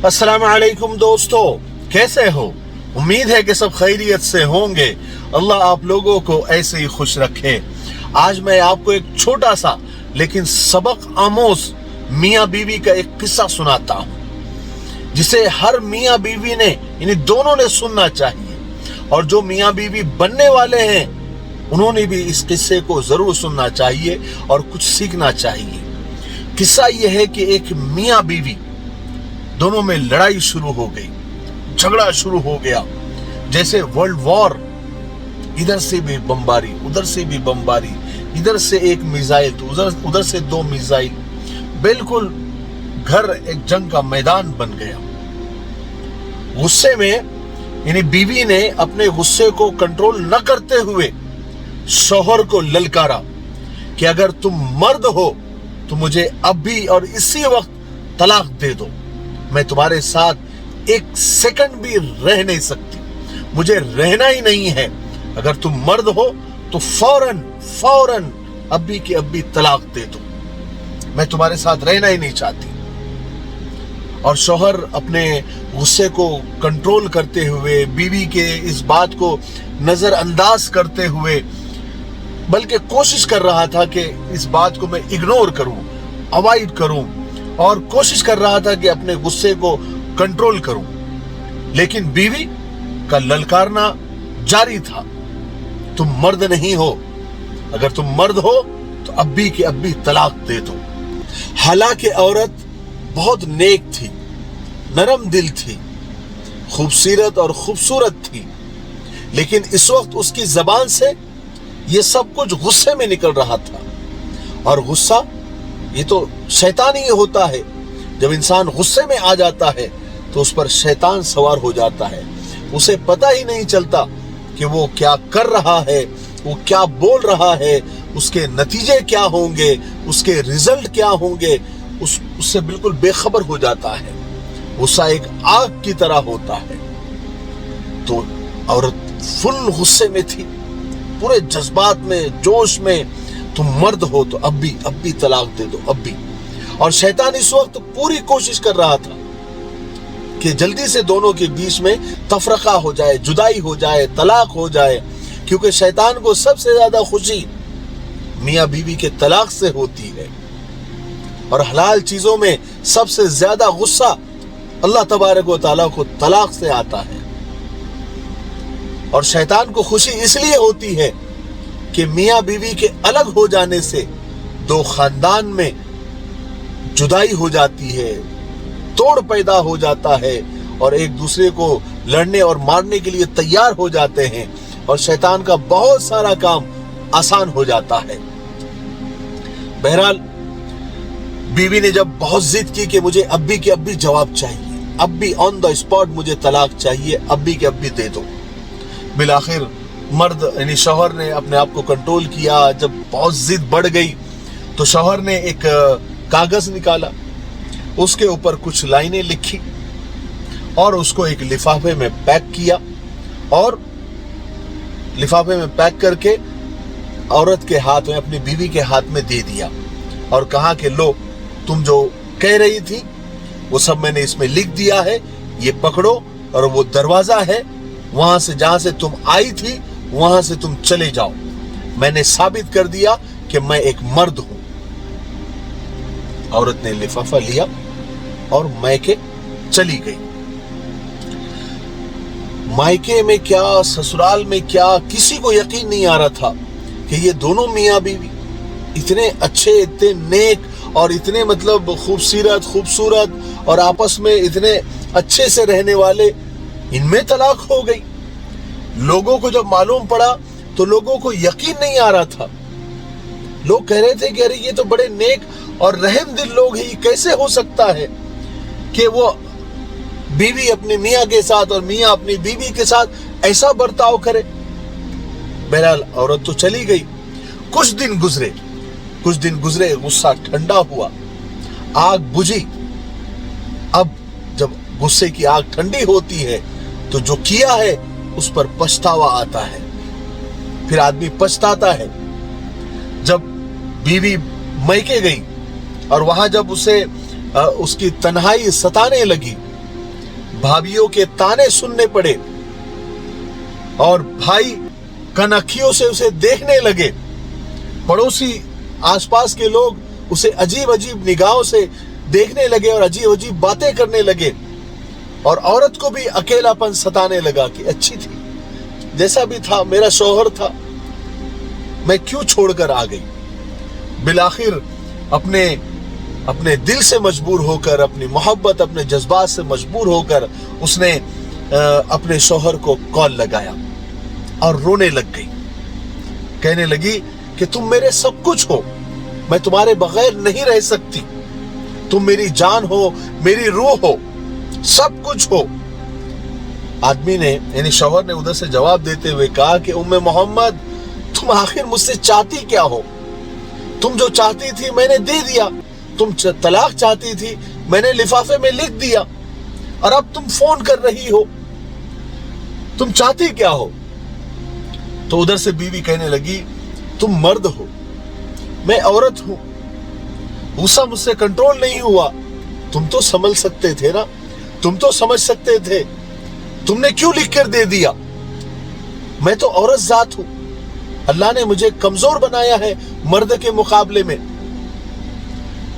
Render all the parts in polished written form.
अस्सलाम वालेकुम दोस्तों, कैसे हो? उम्मीद है कि सब खैरियत से होंगे। अल्लाह आप लोगों को ऐसे ही खुश रखे। आज मैं आपको एक छोटा सा लेकिन सबक आमोज मियाँ बीवी का एक किस्सा सुनाता हूँ, जिसे हर मियाँ बीवी ने इन्हें दोनों ने सुनना चाहिए, और जो मियाँ बीवी बनने वाले हैं उन्होंने भी इस किस्से को जरूर सुनना चाहिए और कुछ सीखना चाहिए। किस्सा यह है कि एक मियाँ बीवी दोनों में लड़ाई शुरू हो गई, झगड़ा शुरू हो गया, जैसे वर्ल्ड वॉर। इधर से भी बमबारी, उधर से भी बमबारी, इधर से एक मिसाइल तो उधर से दो मिसाइल, बिल्कुल घर एक जंग का मैदान बन गया। गुस्से में यानी बीवी ने अपने गुस्से को कंट्रोल न करते हुए शौहर को ललकारा कि अगर तुम मर्द हो तो मुझे अब भी और इसी वक्त तलाक दे दो। मैं तुम्हारे साथ एक सेकंड भी रह नहीं सकती, मुझे रहना ही नहीं है। अगर तुम मर्द हो तो फौरन अभी के अभी तलाक दे दो, मैं तुम्हारे साथ रहना ही नहीं चाहती। और शौहर अपने गुस्से को कंट्रोल करते हुए, बीवी के इस बात को नजरअंदाज करते हुए, बल्कि कोशिश कर रहा था कि इस बात को मैं इग्नोर करूं, अवॉइड करूं, और कोशिश कर रहा था कि अपने गुस्से को कंट्रोल करूं, लेकिन बीवी का ललकारना जारी था। तुम मर्द नहीं हो, अगर तुम मर्द हो तो अभी के अभी तलाक दे दो। हालांकि औरत बहुत नेक थी, नरम दिल थी, खूबसूरत और खूबसूरत थी, लेकिन इस वक्त उसकी जबान से ये सब कुछ गुस्से में निकल रहा था। और गुस्सा ये तो शैतान ही होता है। जब इंसान गुस्से में आ जाता है तो उस पर शैतान सवार हो जाता है। उसे पता ही नहीं चलता कि वो क्या कर रहा है, वो क्या बोल रहा है, उसके नतीजे क्या होंगे, उसके रिजल्ट क्या होंगे, उससे बिल्कुल बेखबर हो जाता है। गुस्सा एक आग की तरह होता है। तो औरत फुल गुस्से में थी, पूरे जज्बात में, जोश में। तुम मर्द हो तो अभी तलाक दे दो, अभी। और शैतान इस वक्त पूरी कोशिश कर रहा था कि जल्दी से दोनों के बीच में तफरका हो जाए, जुदाई हो जाए, तलाक हो जाए, क्योंकि शैतान को सबसे ज्यादा खुशी मियाँ बीवी के तलाक से होती है। और हलाल चीजों में सबसे ज्यादा गुस्सा अल्लाह तबारक व तआला को तलाक से आता है। और शैतान को खुशी इसलिए होती है कि मियाँ बीवी के अलग हो जाने से दो खानदान में जुदाई हो जाती है, तोड़ पैदा हो जाता है, और एक दूसरे को लड़ने और मारने के लिए तैयार हो जाते हैं, और शैतान का बहुत सारा काम आसान हो जाता है। बहरहाल बीवी ने जब बहुत जिद की कि मुझे अभी के अभी जवाब चाहिए, अभी ऑन द स्पॉट मुझे तलाक चाहिए, अभी के अभी दे दो। बिलाखिर मर्द यानी शौहर ने अपने आप को कंट्रोल किया। जब बहुत जिद बढ़ गई तो शौहर ने एक कागज निकाला, उसके ऊपर कुछ लाइनें लिखी और उसको एक लिफाफे में पैक किया, और लिफाफे में पैक करके औरत के हाथ में, अपनी बीवी के हाथ में दे दिया, और कहा कि लो, तुम जो कह रही थी वो सब मैंने इसमें लिख दिया है, ये पकड़ो, और वो दरवाजा है, वहां से जहां से तुम आई थी वहां से तुम चले जाओ। मैंने साबित कर दिया कि मैं एक मर्द हूं। औरत ने लिफाफा लिया और मायके चली गई। मायके में क्या, ससुराल में क्या, किसी को यकीन नहीं आ रहा था कि ये दोनों मियाँ बीवी इतने अच्छे, इतने नेक और इतने मतलब खूबसूरत और आपस में इतने अच्छे से रहने वाले, इनमें तलाक हो गई। लोगों को जब मालूम पड़ा तो लोगों को यकीन नहीं आ रहा था। लोग कह रहे थे कि अरे ये तो बड़े नेक और रहम दिल लोग हैं, कैसे हो सकता है कि वो बीवी अपने मियाँ के साथ और मियाँ अपनी बीवी के साथ ऐसा बर्ताव करे। बहरहाल औरत तो चली गई। कुछ दिन गुजरे, गुस्सा ठंडा हुआ, आग बुझी। अब जब गुस्से की आग ठंडी होती है तो जो किया है उस पर पछतावा आता है, फिर आदमी पछताता है। जब बीवी मैके गई और वहां जब उसे उसकी तन्हाई सताने लगी भाभियों के ताने सुनने पड़े और भाई कनखियों से उसे देखने लगे। पड़ोसी आसपास के लोग उसे अजीब अजीब निगाहों से देखने लगे और अजीब अजीब बातें करने लगे। और औरत को भी अकेलापन सताने लगा कि अच्छी थी, जैसा भी था मेरा शौहर था, मैं क्यों छोड़कर आ गई। बिलाखिर अपने दिल से मजबूर होकर, अपनी मोहब्बत, अपने जज्बात से मजबूर होकर उसने अपने शौहर को कॉल लगाया और रोने लग गई। कहने लगी कि तुम मेरे सब कुछ हो, मैं तुम्हारे बगैर नहीं रह सकती, तुम मेरी जान हो, मेरी रूह हो, सब कुछ हो। आदमी ने यानी शौहर ने उधर से जवाब देते हुए कहा कि उम्मे मोहम्मद, तुम आखिर मुझसे चाहती क्या हो? तुम जो चाहती थी मैंने दे दिया, तुम तलाक चाहती थी मैंने लिफाफे में लिख दिया, और अब तुम फोन कर रही हो, तुम चाहती क्या हो? तो उधर से बीवी कहने लगी, तुम मर्द हो, मैं औरत हूं, गुस्सा मुझसे कंट्रोल नहीं हुआ, तुम तो समझ सकते थे ना, तुम तो समझ सकते थे, तुमने क्यों लिख कर दे दिया? मैं तो औरत जात हूं, अल्लाह ने मुझे कमजोर बनाया है मर्द के मुकाबले में।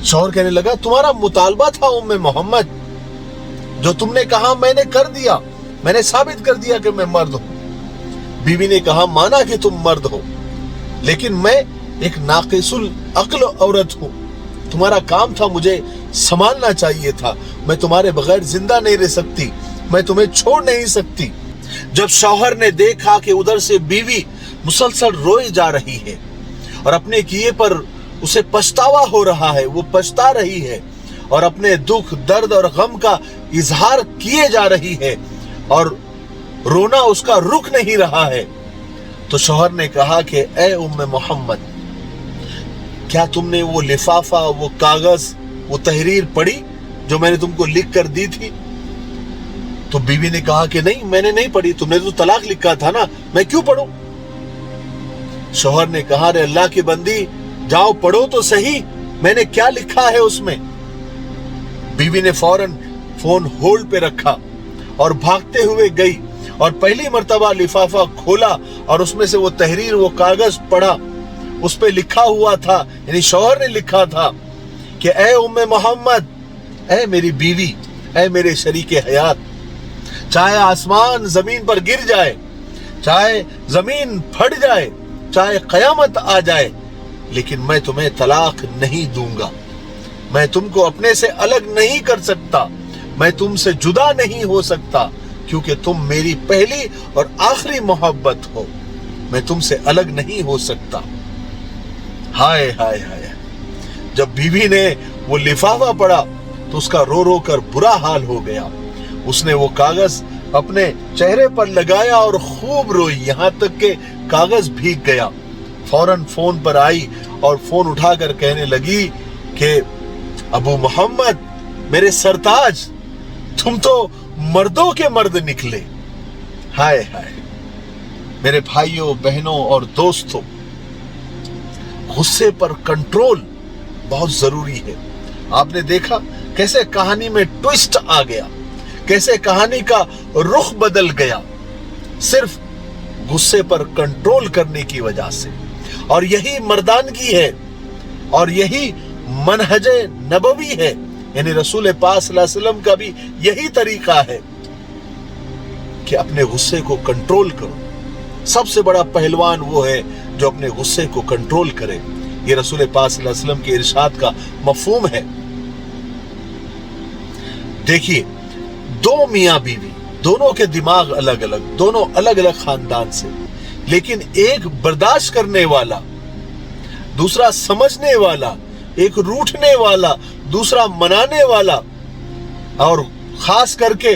शौहर कहने लगा, तुम्हारा मुतालबा था उम्मे मोहम्मद, जो तुमने कहा मैंने कर दिया, मैंने साबित कर दिया कि मैं मर्द हूं। बीवी ने कहा, माना कि तुम मर्द हो, लेकिन मैं एक नाकिसुल अक्ल औरत हूं, तुम्हारा काम था मुझे संभालना चाहिए था, मैं तुम्हारे बगैर जिंदा नहीं रह सकती, मैं तुम्हें छोड़ नहीं सकती। जब शौहर ने देखा कि उधर से बीवी मुसलसल रोई जा रही है और अपने किए पर उसे पछतावा हो रहा है, वो पछता रही है और अपने दुख, दर्द और गम का इजहार किए जा रही है और रोना उसका रुक नहीं रहा है, तो शौहर ने कहा कि ए उम्मे मोहम्मद, क्या तुमने वो लिफाफा, वो कागज, वो तहरीर पढ़ी जो मैंने तुमको लिख कर दी थी? तो बीवी ने कहा कि नहीं, मैंने नहीं पढ़ी, तुमने तो तलाक लिखा था ना, मैं क्यों पढ़ूं? शौहर ने कहा, रे अल्लाह की बंदी, जाओ पढ़ो तो सही, मैंने क्या लिखा है उसमें। बीवी ने फौरन फोन होल्ड पे रखा और भागते हुए गई और पहली मर्तबा लिफाफा खोला और उसमें से वो तहरीर, वो कागज पढ़ा। उस पे लिखा हुआ था, यानी शौहर ने लिखा था कि ए उम्मे मोहम्मद, ए मेरी बीवी, ए मेरे शरीके हयात, चाहे आसमान जमीन पर गिर जाए, चाहे जमीन फट जाए, चाहे कयामत आ जाए, लेकिन मैं तुम्हें तलाक नहीं दूंगा, मैं तुमको अपने से अलग नहीं कर सकता, मैं तुमसे जुदा नहीं हो सकता, क्योंकि तुम मेरी पहली और आखिरी मोहब्बत हो, मैं तुमसे अलग नहीं हो सकता। हाय हाय हाय। जब बीवी ने वो लिफाफा पढ़ा तो उसका रो रो कर बुरा हाल हो गया। उसने वो कागज अपने चेहरे पर लगाया और खूब रोई, यहां तक के कागज भीग गया। फौरन फोन पर आई और फोन उठाकर कहने लगी कि अबू मोहम्मद, मेरे सरताज, तुम तो मर्दों के मर्द निकले। हाय हाय। मेरे भाइयों, बहनों और दोस्तों, गुस्से पर कंट्रोल बहुत जरूरी है। आपने देखा कैसे कहानी में ट्विस्ट आ गया, कैसे कहानी का रुख बदल गया, सिर्फ गुस्से पर कंट्रोल करने की वजह से। और यही मर्दानगी है और यही मनहजे नबवी है, यानी रसूल पाक सल्लल्लाहु अलैहि वसल्लम का भी यही तरीका है कि अपने गुस्से को कंट्रोल करो। सबसे बड़ा पहलवान वो है जो अपने गुस्से को कंट्रोल करे। ये रसूल पाक सल्लल्लाहु अलैहि वसल्लम के इरशाद का मफहूम है। देखिए, दो मियां बीवी, दोनों के दिमाग अलग अलग, दोनों अलग अलग खानदान से, लेकिन एक बर्दाश्त करने वाला, दूसरा समझने वाला, एक रूठने वाला, दूसरा मनाने वाला, और खास करके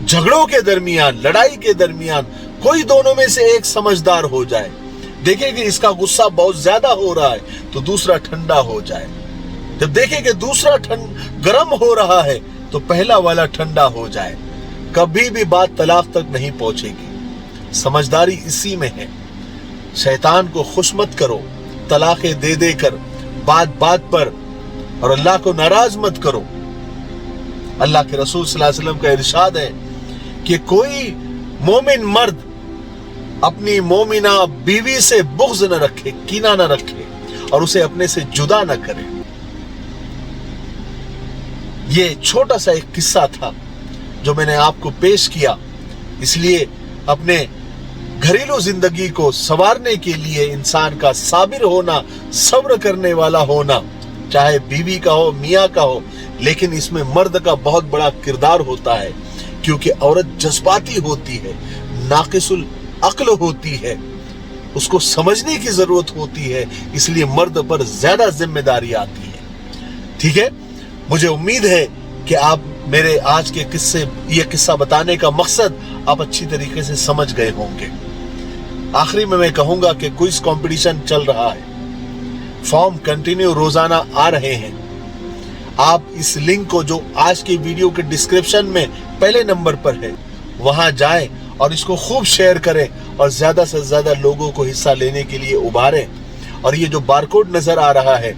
झगड़ों के दरमियान, लड़ाई के दरमियान कोई दोनों में से एक समझदार हो जाए, देखे कि इसका गुस्सा बहुत ज्यादा हो रहा है तो दूसरा ठंडा हो जाए। जब देखे कि दूसरा गर्म हो रहा है तो पहला वाला ठंडा हो जाए। कभी भी बात तलाक तक नहीं पहुंचेगी। समझदारी इसी में है। शैतान को खुश मत करो तलाक़ें दे देकर, बात बात पर, और अल्लाह को नाराज मत करो। اللہ کے رسول صلی اللہ علیہ وسلم کا ارشاد ہے کہ کوئی مومن مرد اپنی مومنہ بیوی سے بغض نہ رکھے، کینہ نہ رکھے اور اسے اپنے سے جدا نہ کرے۔ یہ چھوٹا سا ایک قصہ تھا جو میں نے آپ کو پیش کیا، اس لیے اپنے گھریلو زندگی کو سنوارنے کے لیے انسان کا صابر ہونا، صبر کرنے والا ہونا، چاہے بیوی کا ہو، میاں کا ہو، لیکن اس میں مرد کا بہت بڑا کردار ہوتا ہے، کیونکہ عورت جذباتی ہوتی ہے، ناقص العقل ہوتی ہے، اس کو سمجھنے کی ضرورت ہوتی ہے، اس لیے مرد پر زیادہ ذمہ داری آتی ہے۔ ٹھیک ہے، مجھے امید ہے کہ آپ میرے آج کے یہ قصہ بتانے کا مقصد آپ اچھی طریقے سے سمجھ گئے ہوں گے۔ آخری میں کہوں گا کہ کوئز کمپٹیشن چل رہا ہے، فارم کنٹینیو روزانہ آ رہے ہیں۔ آپ اس لنک کو جو آج کی ویڈیو کے ڈسکرپشن میں پہلے نمبر پر ہے وہاں جائیں اور اس کو خوب شیئر کریں اور زیادہ سے زیادہ لوگوں کو حصہ لینے کے لیے ابھاریں۔ اور یہ جو بارکوڈ نظر آ رہا ہے،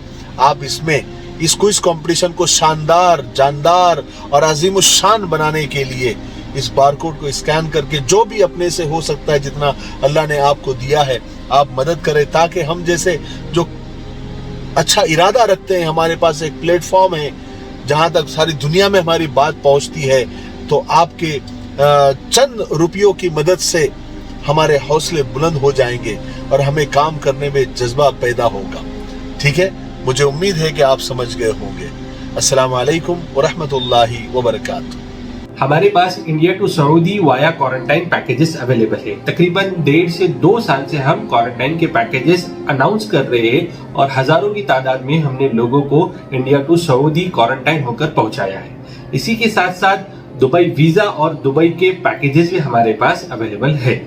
آپ اس میں اس کوئز کمپٹیشن کو شاندار، جاندار اور عظیم الشان بنانے کے لیے اس بارکوڈ کو اسکین کر کے جو بھی اپنے سے ہو سکتا ہے، جتنا اللہ نے آپ کو دیا ہے، آپ مدد کریں، تاکہ ہم جیسے جو اچھا ارادہ رکھتے ہیں، ہمارے پاس ایک پلیٹ فارم ہے جہاں تک ساری دنیا میں ہماری بات پہنچتی ہے، تو آپ کے چند روپیوں کی مدد سے ہمارے حوصلے بلند ہو جائیں گے اور ہمیں کام کرنے میں جذبہ پیدا ہوگا۔ ٹھیک ہے، مجھے امید ہے کہ آپ سمجھ گئے ہوں گے۔ السلام علیکم ورحمۃ اللہ وبرکاتہ۔ ہمارے پاس India to Saudi via quarantine packages available ہے۔ تقریباً 1.5 سے 2 سال سے ہم کوارنٹائن کے پیکیجز اناؤنس کر رہے ہیں اور ہزاروں کی تعداد میں ہم نے لوگوں کو انڈیا ٹو سعودی کوارنٹائن ہو کر پہنچایا ہے۔ اسی کے ساتھ ساتھ دبئی ویزا اور دبئی کے پیکیجز بھی ہمارے پاس اویلیبل ہے۔